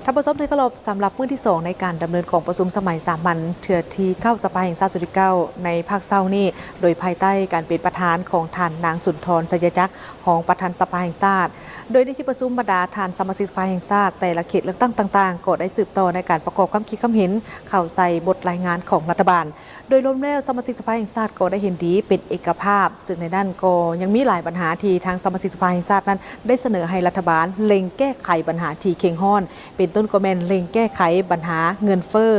ท่านผู้ชมที่เคารพสำหรับมื้อที่2ในการดำเนินของประชุมสมัยสามัญเทื่อที่เข้าสภาแห่งชาติสุดที่9ในภาคเช้านี้โดยภายใต้การเป็นประธานของท่านนางสุนทรสัญจักรของประธานสภาแห่งชาติโดยในที่ประชุมบรรดาท่านสมาชิกสภาแห่งชาติแต่ละเขตเลือกตั้งต่างๆก็ได้สืบต่อในการประกอบความคิดความเห็นเข้าใส่บทรายงานของรัฐบาลโดยรวมแล้วสมาชิกสภาแห่งชาติก็ได้เห็นดีเป็นเอกภาพซึ่งในด้านก็ยังมีหลายปัญหาที่ทางสมาชิกสภาแห่งชาตินั้นได้เสนอให้รัฐบาลเล็งแก้ไขปัญหาที่เข่งห้อนเป็นต้นก็แม่นเล็งแก้ไขปัญหาเงินเฟ้อ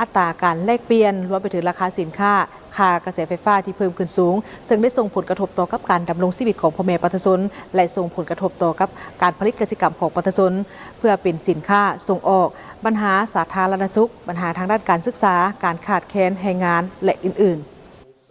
อัตราการแลกเปลี่ยนรวมไปถึงราคาสินค้าค่ากระแสไฟฟ้าที่เพิ่มขึ้นสูงซึ่งได้ส่งผลกระทบต่อกับการดำรงชีวิตของพ่อแม่ประชาชนและส่งผลกระทบต่อกับการผลิตกสิกรรมของประชาชนเพื่อเป็นสินค้าส่งออกปัญหาสาธารณสุขปัญหาทางด้านการศึกษาการขาดแคลนแรงงานและอื่น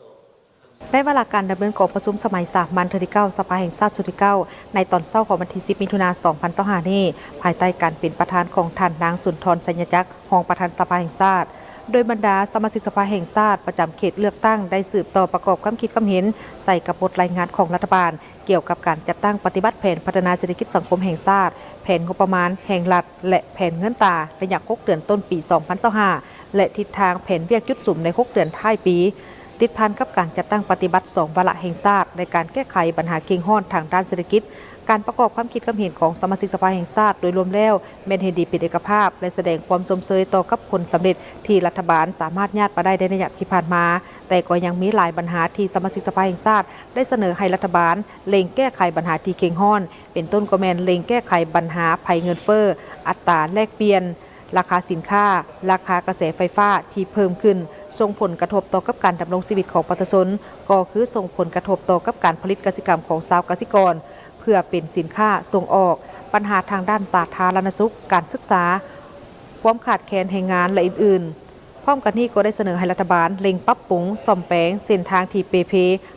ๆในเวลาการดำเนินการประชุมสมัยสามัญเทื่อที่9สภาแห่งชาติสุดที่9ในตอนเช้าของวันที่10 มิถุนายน 2025 นี้ภายใต้การเป็นประธานของท่านนางสุนทรสัญจักรรองประธานสภาแห่งชาติโดยบรรดาสมาชิกสภาแห่งชาติประจำเขตเลือกตั้งได้สืบต่อประกอบความคิดความเห็นใส่กับบทรายงานของรัฐบาลเกี่ยวกับการจัดตั้งปฏิบัติแผนพัฒนาเศรษฐกิจสังคมแห่งชาติแผนงบประมาณแห่งรัฐและแผนเงินตราระยะ6 เดือนต้นปี 2025 และทิศทางแผนเวียกยุดสุ่มใน6 เดือนท้ายปีติดพันกับการจัดตั้งปฏิบัติ2 วาระแห่งชาติในการแก้ไขปัญหาเก่งห้อนทางด้านเศรษฐกิจการประกอบความคิดความเห็นของสมาชิกสภาแห่งชาติโดยรวมแล้วแม่นเห็นดีเป็นเอกภาพและแสดงความสมเสยต่อกับผลสำเร็จที่รัฐบาลสามารถญาติมาได้ในระยะที่ผ่านมาแต่ก็ยังมีหลายปัญหาที่สมาชิกสภาแห่งชาติได้เสนอให้รัฐบาลเล็งแก้ไขปัญหาที่เก่งห้อนเป็นต้นก็แม่นเล็งแก้ไขปัญหาภัยเงินเฟ้ออัตราแลกเปลี่ยนราคาสินค้าราคากระแสไฟฟ้าที่เพิ่มขึ้นส่งผลกระทบต่อกับการดำรงชีวิตของประชาชนก็คือส่งผลกระทบต่อกับการผลิตกสิกรรมของชาวกสิกรเพื่อเป็นสินค้าส่งออกปัญหาทางด้านสาธารณสุขการศึกษาความขาดแคลนแรงงานและอื่นๆพร้อมกันนี้ก็ได้เสนอให้รัฐบาลเร่งปรับปรุงซ่อมแปลงเส้นทางที่เพ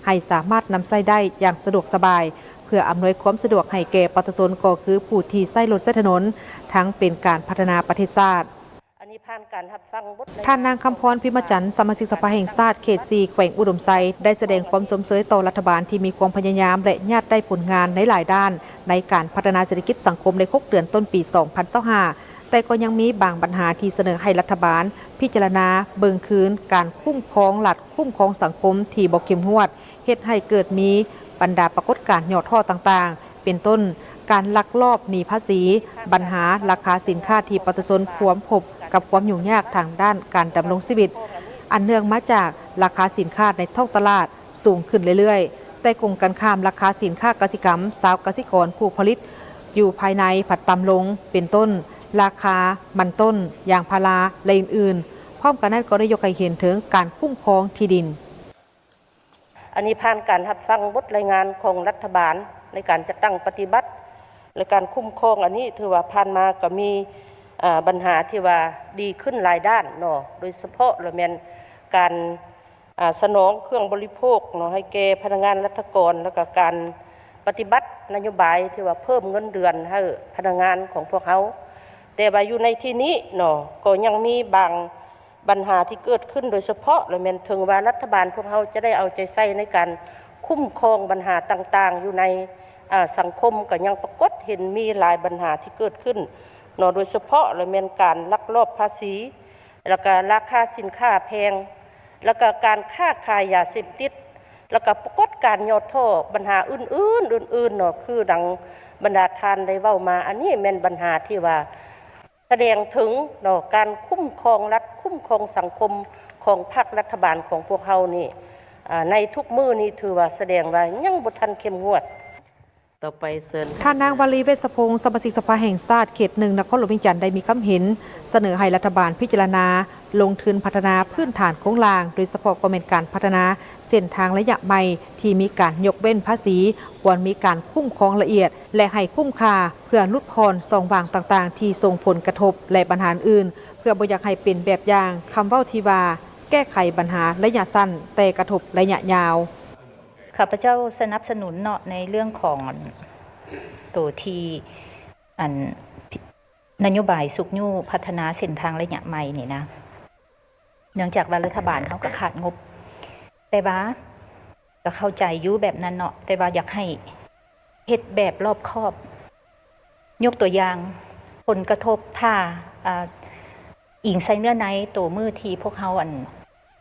ให้สามารถนำใช้ได้อย่างสะดวกสบายเพื่ออำนวยความสะดวกให้แก่ประชาชนก็คือผู้ที่ใช้รถใช้ถนนทั้งเป็นการพัฒนาประเทศชาติท่านนางคำพรพิมจันทร์สมาชิกสภาแห่งชาติเขต 4 แขวงอุดมไซได้แสดงความสมเสยต่อรัฐบาลที่มีความพยายามและญาติได้ผลงานในหลายด้านในการพัฒนาเศรษฐกิจสังคมใน6 เดือนต้นปี 2025 แต่ก็ยังมีบางปัญหาที่เสนอให้รัฐบาลพิจารณาเบิ่งคืนการคุ้มครองหลักคุ้มครองสังคมที่บ่เข้มงวดเฮ็ดให้เกิดมีบรรดาปรากฏการณ์ย่อท่อต่างๆเป็นต้นการลักลอบหนีภาษีปัญหาราคาสินค้าที่ประชาชนควรพบกับความยุ่งยากทางด้านการดำรงชีวิตอันเนื่องมาจากราคาสินค้าในท้องตลาดสูงขึ้นเรื่อยๆแต่กงกันข้ามราคาสินค้ากสิกรรมชาวกสิกรผู้ผลิตอยู่ภายในผัดต่ำลงเป็นต้นราคามันต้นยางพาราและอื่นๆพร้อมกันนั้นก็ได้ยกให้เห็นถึงการคุ้มครองที่ดินอันนี้ผ่านการรับฟังบทรายงานของรัฐบาลในการจัดตั้งปฏิบัติและการคุ้มครองอันนี้ถือว่าผ่านมาก็มีปัญหาที่ว่าดีขึ้นหลายด้านเนาะโดยเฉพาะเราแม่นการสนองเครื่องบริโภคเนาะให้แก่พนักงานรัฐกรแล้วก็การปฏิบัตินโยบายที่ว่าเพิ่มเงินเดือนให้พนักงานของพวกเขาแต่ว่าอยู่ในที่นี้เนาะก็ยังมีบางปัญหาที่เกิดขึ้นโดยเฉพาะเราแม่นถึงว่ารัฐบาลพวกเขาจะได้เอาใจใส่ในการคุ้มครองปัญหาต่างๆอยู่ในสังคมก็ยังปรากฏเห็นมีหลายปัญหาที่เกิดขึ้นเนาะโดยเฉพาะเราเป็นการลักลอบภาษีแล้วก็ราคาสินค้าแพงแล้วก็การค้าขายยาเสพติดแล้วก็ปรากฏการย่อท่อปัญหาอื่นเนาะคือดังบรรดาทานได้เว้ามาอันนี้เป็นปัญหาที่ว่าแสดงถึงเนาะการคุ้มครองรัฐคุ้มครองสังคมของพรรครัฐบาลของพวกเขานี่ในทุกมื้อนี้ถือว่าแสดงว่ายังบ่ทันเข้มงวดท่านนางวลีเวชพงศ์สมาชิกสภาแห่งชาติเขต 1 นครหลวงเวียงจันทร์ได้มีคำเห็นเสนอให้รัฐบาลพิจารณาลงทุนพัฒนาพื้นฐานโครงสร้างโดยเฉพาะก็เป็นการพัฒนาเส้นทางระยะใหม่ที่มีการยกเว้นภาษีควรมีการคุ้มครองละเอียดและให้คุ้มค่าเพื่อลดพรช่องว่างต่างๆที่ส่งผลกระทบและปัญหาอื่นเพื่อบ่อยากให้เป็นแบบอย่างคำเว้าที่ว่าแก้ไขปัญหาระยะสั้นแต่กระทบระยะยาวข้าพเจ้าสนับสนุนเนาะในเรื่องของตัวที่นโยบายสุกยู่พัฒนาเส้นทางระยะใหม่นี่นะเนื่องจากว่ารัฐบาลเขาก็ขาดงบแต่ว่าก็เข้าใจอยู่แบบนั้นเนาะแต่ว่าอยากให้เฮ็ดแบบรอบคอบยกตัวอย่าง ผลกระทบถ้าอิงใส่เนื้อในตัวมือที่พวกเขา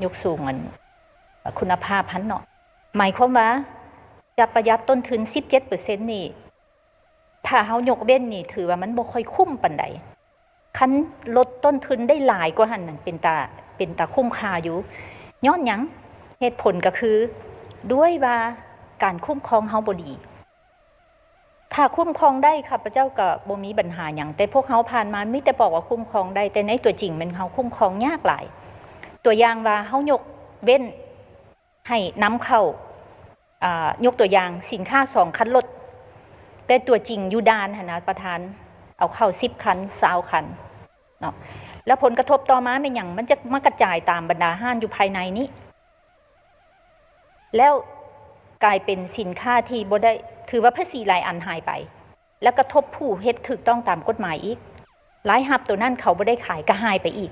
ยกสูงคุณภาพพันเนาะหมายความว่าจะประหยัดต้นทุน 17% นี่ถ้าเขายกเว้นนี่ถือว่ามันบ่ค่อยคุ้มปานใดคันลดต้นทุนได้หลายกว่าหันนั่นเป็นตาคุ้มค่าอยู่ย้อนหยังเหตุผลก็คือด้วยว่าการคุ้มครองเฮาบ่ดีถ้าคุ้มครองได้ข้าพเจ้าก็บ่มีปัญหาหยังแต่พวกเฮาผ่านมามีแต่บอกว่าคุ้มครองได้แต่ในตัวจริงมันเฮาคุ้มครองยากหลายตัวอย่างว่าเฮายกเว้นให้นำเข้ายกตัวอย่างสินค้า2คันรถแต่ตัวจริงอยู่ด้านนะประธานเอาเข้า10คัน20คันเนาะแล้วผลกระทบต่อมาเป็นอย่างมันจะมากระจายตามบรรดาห้างอยู่ภายในนี้แล้วกลายเป็นสินค้าที่บ่ได้ถือว่าภาษีหลายอันหายไปแล้วกระทบผู้เฮ็ดถูกต้องตามกฎหมายอีกหลายหับตัวนั้นเขาบ่ได้ขายก็หายไปอีก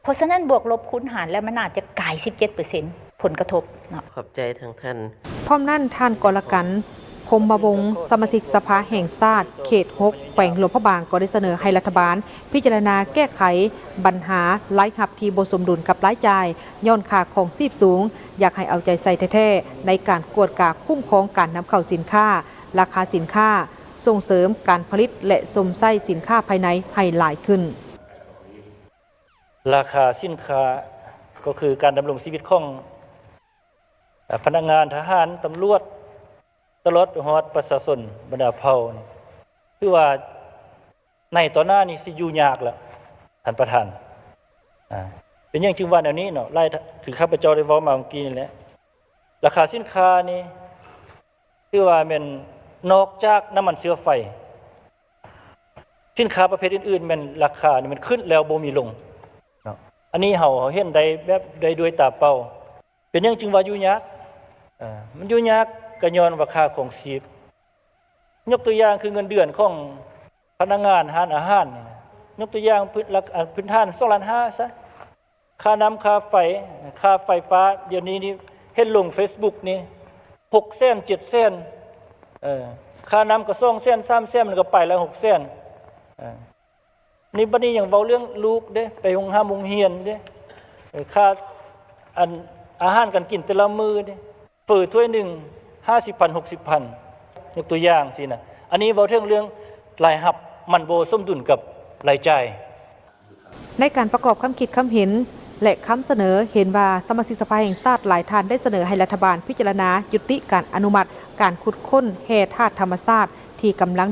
เพราะฉะนั้นบวกลบคูณหารแล้วมันอาจจะกลาย 17% ผลกระทบเนาะขอบใจทางท่านพร้อมนั่นท่านกรกันพรหมวงศ์สมาชิกสภาแห่งชาติเขต6แขวงหลวงพระบางก็ได้เสนอให้รัฐบาลพิจารณาแก้ไขปัญหารายรับที่บ่สมดุลกับรายจ่ายย้อนค่าของชีพสูงอยากให้เอาใจใส่แท้ๆในการกวดกาคุ้มครองการนำเข้าสินค้าราคาสินค้าส่งเสริมการผลิตและสมไส้สินค้าภายในให้หลายขึ้นราคาสินค้าก็คือการดำรงชีวิตของพนักงานทหารตำรวจตลอดไปฮอดประชาชนบรรดาเผ่าคือว่าในต่อหน้านี่สิอยู่ยากแล้วท่านประธานเป็นอย่างจึงว่าแนวนี้เนาะไล่ถือข้าพเจ้าได้เว้ามาเมื่อกี้นี่แหละราคาสินค้านี่คือว่ามันนอกจากน้ำมันเชื้อไฟสินค้าประเภทอื่นๆมันราคานี่มันขึ้นแล้วบ่มีลงเนาะอันนี้เฮาเห็นได้แบบได้ด้วยตาเปล่าเป็นอย่างจึงว่าอยู่ยากมันอยู่ยากก็ย้อนว่าค่าของชีพยกตัวอย่างคือเงินเดือนของพนักงานร้านอาหารนี่ยกตัวอย่างพื้นฐาน2.5 ล้านซะค่าน้ำค่าไฟค่าไฟฟ้าเดี๋ยวนี้นี่เห็นลง Facebook นี่6แสน7แสนค่าน้ำก็2แสน3แสนมันก็ไปแล้ว6แสนนี่บัดนี้ยังเว้าเรื่องลูกเด้ไปโรงโรงเรียนเด้ค่าอาหารกันกินแต่ละมื้อเด้เปิดถ้วยหนึ่ง50,000 60,000ยกตัวอย่างสินะอันนี้เว้าถึงเรื่องรายรับมันบ่สมดุลกับรายจ่ายในการประกอบคำคิดคำเห็นและคำเสนอเห็นว่าสมาชิกสภาแห่งชาติหลายท่านได้เสนอให้รัฐบาลพิจารณายุติการอนุมัติการขุดค้นแร่ธาตุธรรมชาติที่กำลัง